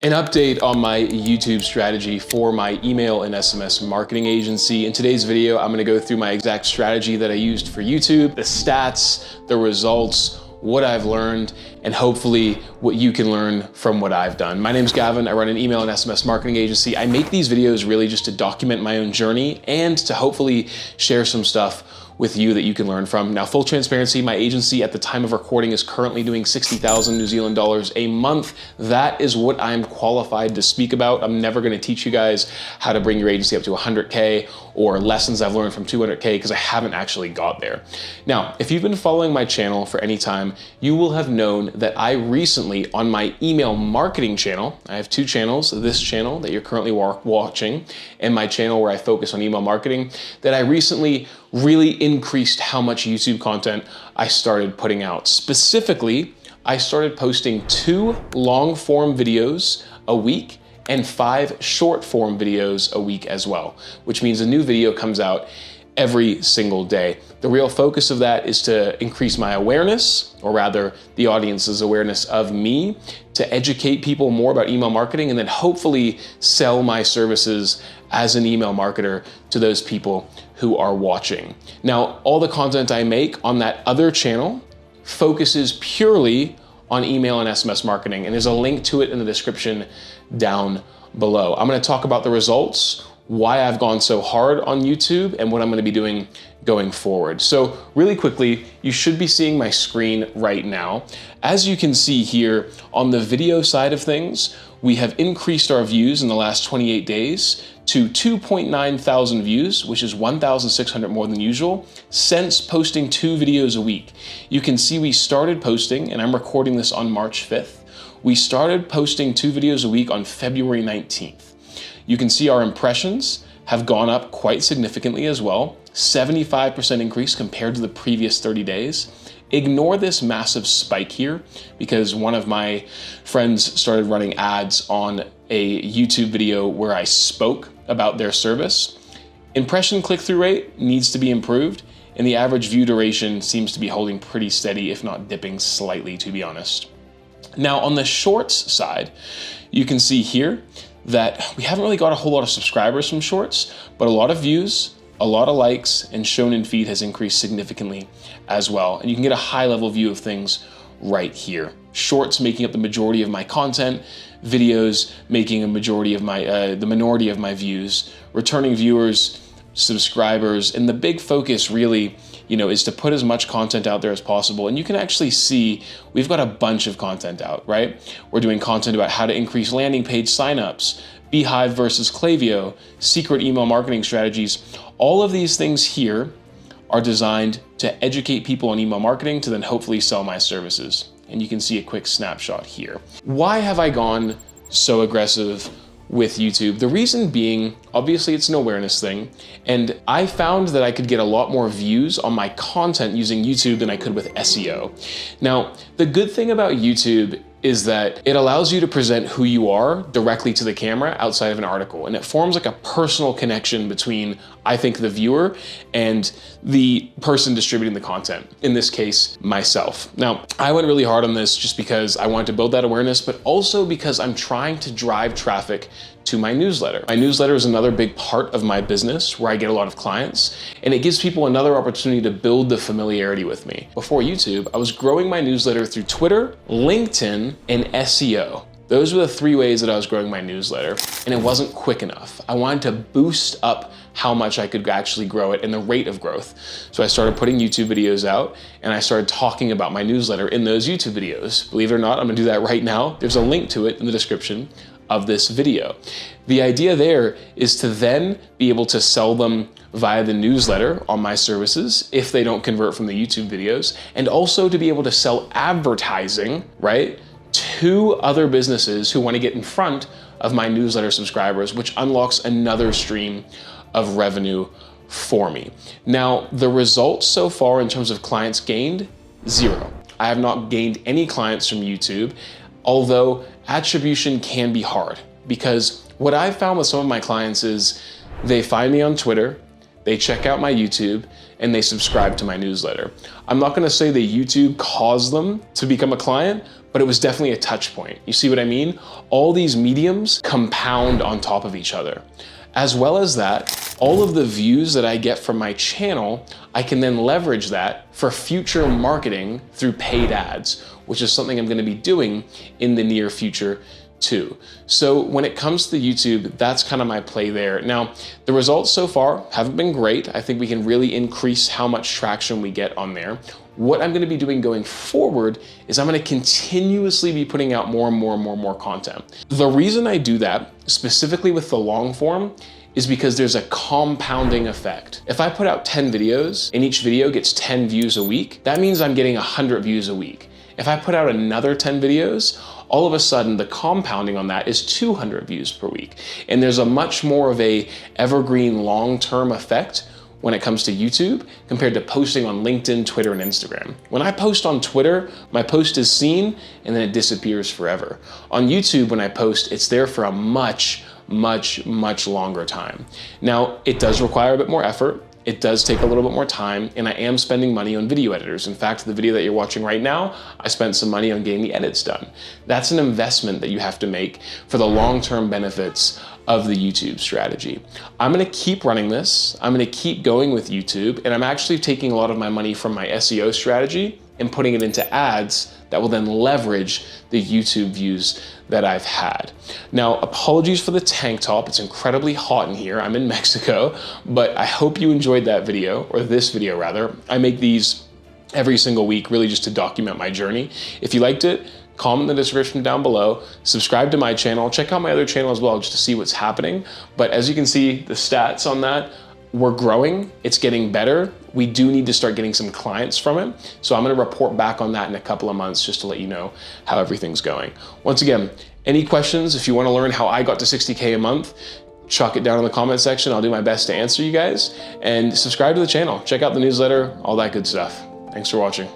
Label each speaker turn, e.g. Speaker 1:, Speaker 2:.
Speaker 1: An update on my YouTube strategy for my email and SMS marketing agency. In today's video, I'm gonna go through my exact strategy that I used for YouTube, the stats, the results, what I've learned, and hopefully what you can learn from what I've done. My name's Gavin, I run an email and SMS marketing agency. I make these videos really just to document my own journey and to hopefully share some stuff with you that you can learn from. Now, full transparency, my agency at the time of recording is currently doing 60,000 New Zealand dollars a month. That is what I'm qualified to speak about. I'm never gonna teach you guys how to bring your agency up to 100K or lessons I've learned from 200K because I haven't actually got there. Now, if you've been following my channel for any time, you will have known that I recently, on my email marketing channel, I have two channels, this channel that you're currently watching and my channel where I focus on email marketing, that I recently really increased how much YouTube content I started putting out. Specifically, I started posting 2 long form videos a week and 5 short form videos a week as well, which means a new video comes out every single day. The real focus of that is to increase my awareness, or rather the audience's awareness of me, to educate people more about email marketing and then hopefully sell my services as an email marketer to those people who are watching. Now, all the content I make on that other channel focuses purely on email and SMS marketing, and there's a link to it in the description down below. I'm gonna talk about the results, why I've gone so hard on YouTube, and what I'm gonna be doing going forward. So really quickly, you should be seeing my screen right now. As you can see here on the video side of things, we have increased our views in the last 28 days to 2.9 thousand views, which is 1,600 more than usual, since posting 2 videos a week. You can see we started posting, and I'm recording this on March 5th. We started posting 2 videos a week on February 19th. You can see our impressions have gone up quite significantly as well, 75% increase compared to the previous 30 days. Ignore this massive spike here because one of my friends started running ads on a YouTube video where I spoke about their service. Impression click-through rate needs to be improved, and the average view duration seems to be holding pretty steady, if not dipping slightly, to be honest. Now, on the shorts side, you can see here that we haven't really got a whole lot of subscribers from shorts, but a lot of views, a lot of likes, and shown in feed has increased significantly as well. And you can get a high level view of things right here. Shorts making up the majority of my content, videos making a majority of my, the minority of my views, returning viewers, subscribers, and the big focus really, is to put as much content out there as possible. And you can actually see we've got a bunch of content out, right? We're doing content about how to increase landing page signups, Beehive versus Klaviyo, secret email marketing strategies. All of these things here are designed to educate people on email marketing to then hopefully sell my services. And you can see a quick snapshot here. Why have I gone so aggressive with YouTube? The reason being, obviously it's an awareness thing, and I found that I could get a lot more views on my content using YouTube than I could with SEO. Now, the good thing about YouTube is that it allows you to present who you are directly to the camera outside of an article, and it forms like a personal connection between, I think, the viewer and the person distributing the content, in this case, myself. Now, I went really hard on this just because I wanted to build that awareness, but also because I'm trying to drive traffic to my newsletter. My newsletter is another big part of my business where I get a lot of clients, and it gives people another opportunity to build the familiarity with me. Before YouTube, I was growing my newsletter through Twitter, LinkedIn, and SEO. Those were the 3 ways that I was growing my newsletter, and it wasn't quick enough. I wanted to boost up how much I could actually grow it and the rate of growth. So I started putting YouTube videos out, and I started talking about my newsletter in those YouTube videos. Believe it or not, I'm gonna do that right now. There's a link to it in the description of this video. The idea there is to then be able to sell them via the newsletter on my services if they don't convert from the YouTube videos, and also to be able to sell advertising, right, to other businesses who want to get in front of my newsletter subscribers, which unlocks another stream of revenue for me. Now, the results so far in terms of clients gained, 0. I have not gained any clients from YouTube, although attribution can be hard, because what I've found with some of my clients is they find me on Twitter, they check out my YouTube, and they subscribe to my newsletter. I'm not gonna say that YouTube caused them to become a client, but it was definitely a touch point. You see what I mean? All these mediums compound on top of each other. As well as that, all of the views that I get from my channel, I can then leverage that for future marketing through paid ads, which is something I'm gonna be doing in the near future too. So when it comes to YouTube, that's kind of my play there. Now, the results so far haven't been great. I think we can really increase how much traction we get on there. What I'm gonna be doing going forward is I'm gonna continuously be putting out more and more content. The reason I do that, specifically with the long form, is because there's a compounding effect. If I put out 10 videos and each video gets 10 views a week, that means I'm getting 100 views a week. If I put out another 10 videos, all of a sudden the compounding on that is 200 views per week. And there's a much more of a evergreen long-term effect when it comes to YouTube compared to posting on LinkedIn, Twitter, and Instagram. When I post on Twitter, my post is seen and then it disappears forever. On YouTube, when I post, it's there for a much longer time. Now, it does require a bit more effort. It does take a little bit more time, and I am spending money on video editors. In fact, the video that you're watching right now, I spent some money on getting the edits done. That's an investment that you have to make for the long-term benefits of the YouTube strategy. I'm gonna keep running this. I'm gonna keep going with YouTube, and I'm actually taking a lot of my money from my SEO strategy and putting it into ads that will then leverage the YouTube views that I've had. Now, apologies for the tank top. It's incredibly hot in here. I'm in Mexico, but I hope you enjoyed that video, or this video rather. I make these every single week, really just to document my journey. If you liked it, comment in the description down below, subscribe to my channel, check out my other channel as well just to see what's happening. But as you can see, the stats on that, we're growing, it's getting better. We do need to start getting some clients from it. So I'm gonna report back on that in a couple of months just to let you know how everything's going. Once again, any questions, if you wanna learn how I got to 60K a month, chuck it down in the comment section. I'll do my best to answer you guys. And subscribe to the channel, check out the newsletter, all that good stuff. Thanks for watching.